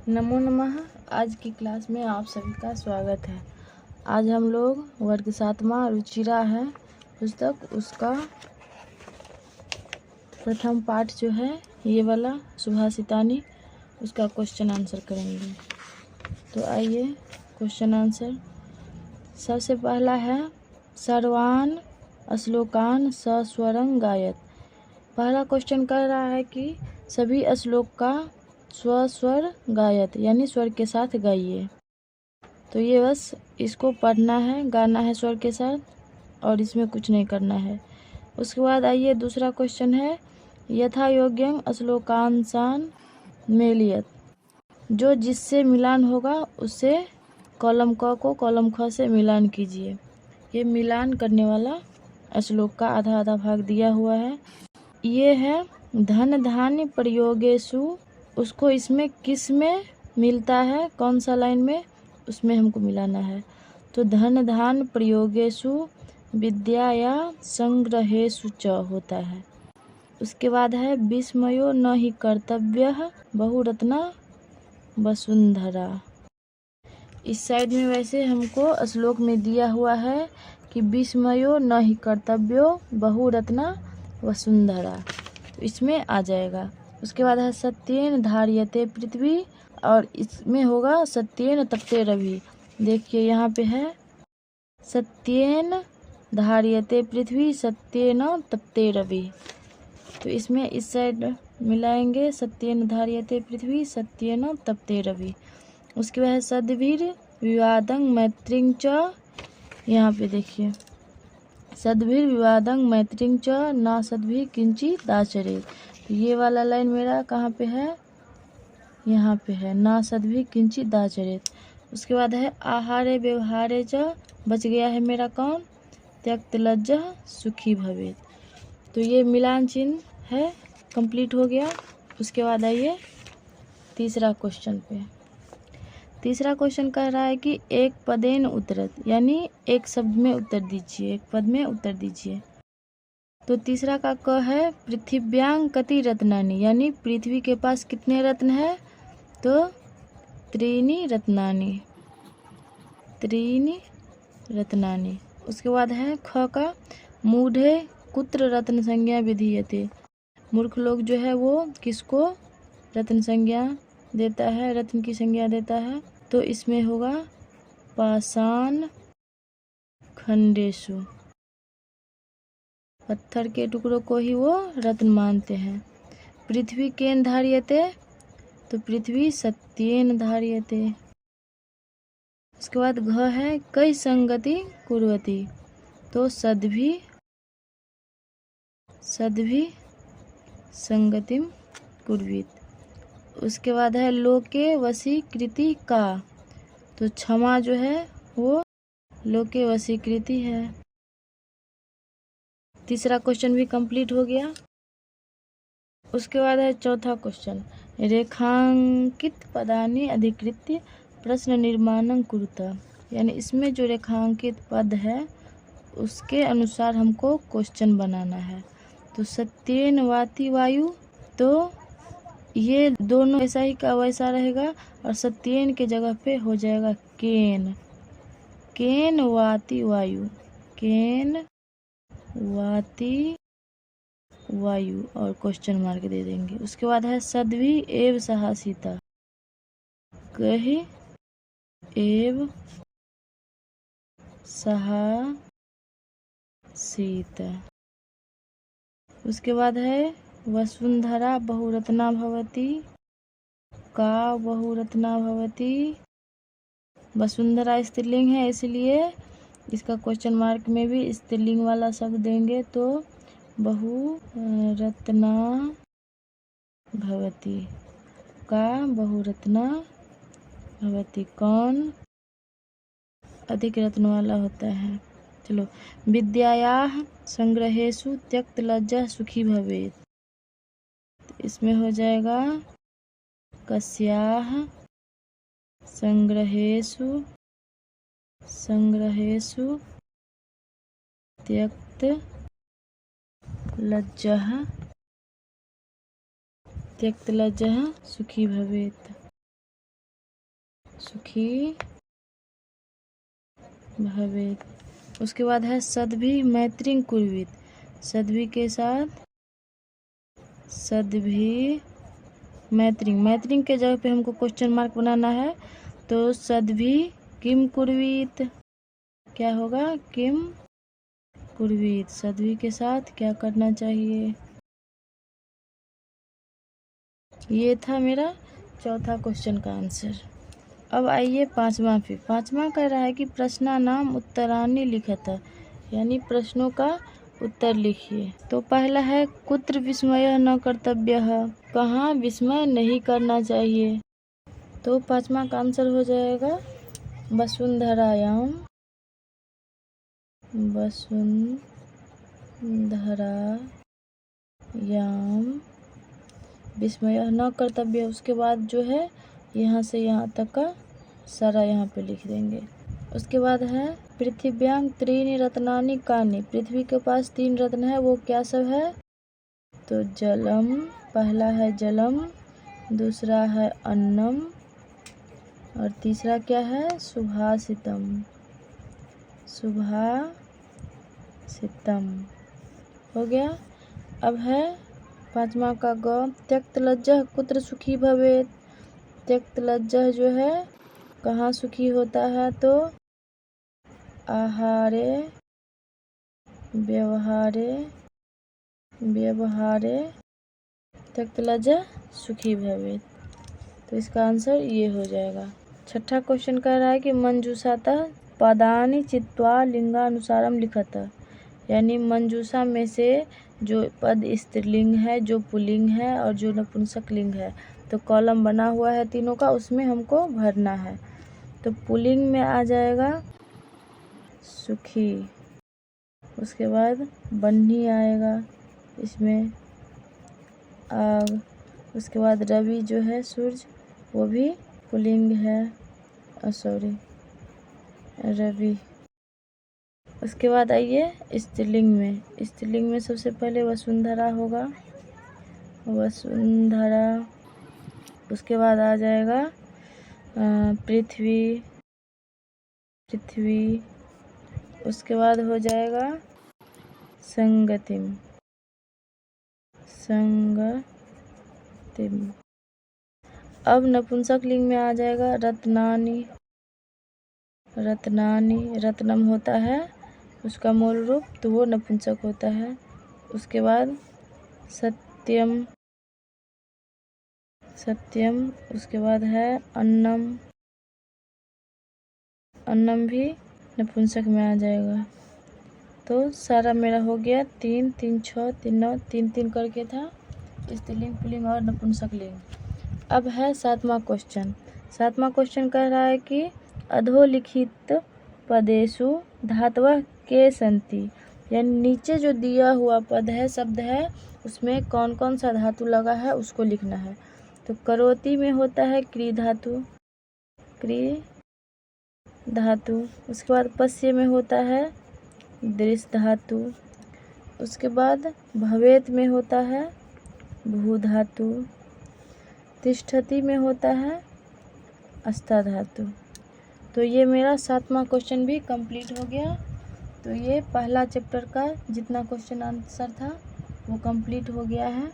नमो नमः। आज की क्लास में आप सभी का स्वागत है। आज हम लोग वर्ग 7वां रुचिरा है पुस्तक, उसका प्रथम पाठ जो है ये वाला सुभाषितानी, उसका क्वेश्चन आंसर करेंगे। तो आइए क्वेश्चन आंसर। सबसे पहला है सर्वान श्लोकान सस्वरं गायत। पहला क्वेश्चन कह रहा है कि सभी श्लोक का स्वस्वर गायत यानी स्वर के साथ गाइए। तो ये बस इसको पढ़ना है, गाना है स्वर के साथ और इसमें कुछ नहीं करना है। उसके बाद आइए दूसरा क्वेश्चन है यथा योग्यं श्लोकांशान मेलियत। जो जिससे मिलान होगा उससे कॉलम क को कॉलम ख से मिलान कीजिए। ये मिलान करने वाला श्लोक का आधा आधा भाग दिया हुआ है। ये है धन धान्य प्रयोगेषु, उसको इसमें किस में मिलता है, कौन सा लाइन में, उसमें हमको मिलाना है। तो धन धान प्रयोगेषु विद्या या संग्रहेषु च होता है। उसके बाद है विस्मयो न ही कर्तव्यः बहुरत्ना वसुंधरा। इस साइड में वैसे हमको श्लोक में दिया हुआ है कि विस्मयो न ही कर्तव्यो बहुरत्ना वसुंधरा, तो इसमें आ जाएगा। उसके बाद है सत्येन धार्यते पृथ्वी, और इसमें होगा सत्येन तप्ते रवि। देखिए यहाँ पे है सत्येन धार्यते पृथ्वी सत्येन तप्ते रवि, तो इसमें इस साइड मिलाएंगे सत्येन धार्यते पृथ्वी सत्येन तप्ते रवि। उसके बाद है सद्भिर विवादं मैत्रीं च, यहाँ पे देखिए सद्भिर विवादं मैत्रीं च न सद्भि किंचित आचरेत्। तो ये वाला लाइन मेरा कहाँ पे है, यहाँ पे है ना सद्भि किंचित आचरेत्। उसके बाद है आहारे व्यवहारे च, बच गया है मेरा कौन, त्यक्त लज्जा सुखी भवेत्। तो ये मिलान चिन्ह है, कंप्लीट हो गया। उसके बाद आइए तीसरा क्वेश्चन पे। तीसरा क्वेश्चन कह रहा है कि एक पदेन उत्तरत, यानी एक शब्द में उत्तर दीजिए, एक पद में उत्तर दीजिए। तो तीसरा का क है पृथिव्यां कति रत्नानि, यानी पृथ्वी के पास कितने रत्न है, तो त्रीणि रत्नानि, त्रीणि रत्नानि। उसके बाद है ख का मूढ़े कुत्र रत्न संज्ञा विधीयते। मूर्ख लोग जो है वो किसको रत्न संज्ञा देता है, रत्न की संज्ञा देता है, तो इसमें होगा पाषाण खंडेषु, पत्थर के टुकड़ों को ही वो रत्न मानते हैं। पृथ्वी केन धार्यते, तो पृथ्वी सत्येन धार्यते। उसके बाद घ है कई संगति कुर्वती, तो सद्भि संगतिम कुर्वीत। उसके बाद है लोके वशीकृति का, तो क्षमा जो है वो लोके वशीकृति है। तीसरा क्वेश्चन भी कंप्लीट हो गया। उसके बाद है चौथा क्वेश्चन रेखांकित पदानि अधिकृत्य प्रश्न निर्माणं कुरुता, यानी इसमें जो रेखांकित पद है उसके अनुसार हमको क्वेश्चन बनाना है। तो सत्येन वाति वायु, तो ये दोनों ऐसा ही का वैसा रहेगा और सत्येन के जगह पे हो जाएगा केन, केन वाति वायु, केन वाति वायु, और क्वेश्चन मार्क दे देंगे। उसके बाद है सद्भि एव सहासीता, कहि एव सहासीता। उसके बाद है वसुंधरा बहुरत्ना भवति, का बहुरत्ना भवति। वसुंधरा स्त्रीलिंग है इसलिए इसका क्वेश्चन मार्क में भी स्त्रीलिंग वाला शब्द देंगे, तो बहुरत्ना भवति, का बहुरत्ना भवति, कौन अधिक रत्न वाला होता है। चलो विद्यायाः संग्रहेषु त्यक्त लज्जा सुखी भवेत्, तो इसमें हो जाएगा कस्याः संग्रहेषु त्यक्त लज्जः सुखी भवेत्। सुखी भवेत्। उसके बाद है सद्भिः मैत्रीं कुर्वीत। सद्भिः के साथ सद्भिः मैत्रीं के जगह पे हमको क्वेश्चन मार्क बनाना है, तो सद्भिः किम कुर्वीत, क्या होगा, किम कुर्वीत। सद्भिः के साथ क्या करना चाहिए। ये था मेरा चौथा क्वेश्चन का आंसर। अब आइए पांचवा पे। पांचवा कह रहा है कि प्रश्नानाम उत्तराणि लिखत, यानी प्रश्नों का उत्तर लिखिए। तो पहला है कुत्र विस्मयः न कर्तव्यः, कहाँ विस्मय नहीं करना चाहिए। तो पांचवा का आंसर हो जाएगा वसुंधरायाम, वसुंधरायाम विस्मयः न कर्तव्य। उसके बाद जो है यहाँ से यहाँ तक का सारा यहाँ पे लिख देंगे। उसके बाद है पृथिव्यां त्रीणि रत्नानि कानि, पृथ्वी के पास 3 रत्न है, वो क्या सब है। तो जलम, पहला है जलम, दूसरा है अन्नम और तीसरा क्या है, सुभाषितम। सुभाषितम हो गया। अब है पांचवा का ग, त्यक्त लज्जः कुत्र सुखी भवेत्। त्यक्त लज्जः जो है कहाँ सुखी होता है, तो आहारे व्यवहारे त्यक्त लज्जः सुखी भवेत्। तो इसका आंसर ये हो जाएगा। छठा क्वेश्चन कह रहा है कि मंजूषातः पदानि चित्वा लिंगानुसारम लिखत, यानी मंजूषा में से जो पद स्त्रीलिंग है, जो पुल्लिंग है और जो नपुंसक लिंग है, तो कॉलम बना हुआ है तीनों का, उसमें हमको भरना है। तो पुल्लिंग में आ जाएगा सुखी, उसके बाद बन्ही आएगा इसमें आग, उसके बाद रवि जो है सूरज, वो भी पुल्लिंग है, रवि। उसके बाद आइए स्त्रीलिंग में। स्त्रीलिंग में सबसे पहले वसुंधरा होगा, वसुंधरा। उसके बाद आ जाएगा पृथ्वी, उसके बाद हो जाएगा संगतिम। अब नपुंसक लिंग में आ जाएगा रत्नानि, रत्नम होता है उसका मूल रूप, तो वो नपुंसक होता है। उसके बाद सत्यम, उसके बाद है अन्नम भी नपुंसक में आ जाएगा। तो सारा मेरा हो गया 3, 3, 6, 3, 9, 3, 3 करके था स्त्रीलिंग, पुल्लिंग और नपुंसक लिंग। अब है सातवां क्वेश्चन। सातवां क्वेश्चन कह रहा है कि अधोलिखित पदेषु धातवः के सन्ति, यानी नीचे जो दिया हुआ पद है, शब्द है, उसमें कौन कौन सा धातु लगा है उसको लिखना है। तो करोति में होता है क्री धातु। उसके बाद पश्य में होता है दृश्य धातु। उसके बाद भवेत में होता है भू धातु। तिष्ठति में होता है अस्था धातु। तो ये मेरा सातवां क्वेश्चन भी कंप्लीट हो गया। तो ये पहला चैप्टर का जितना क्वेश्चन आंसर था वो कंप्लीट हो गया है।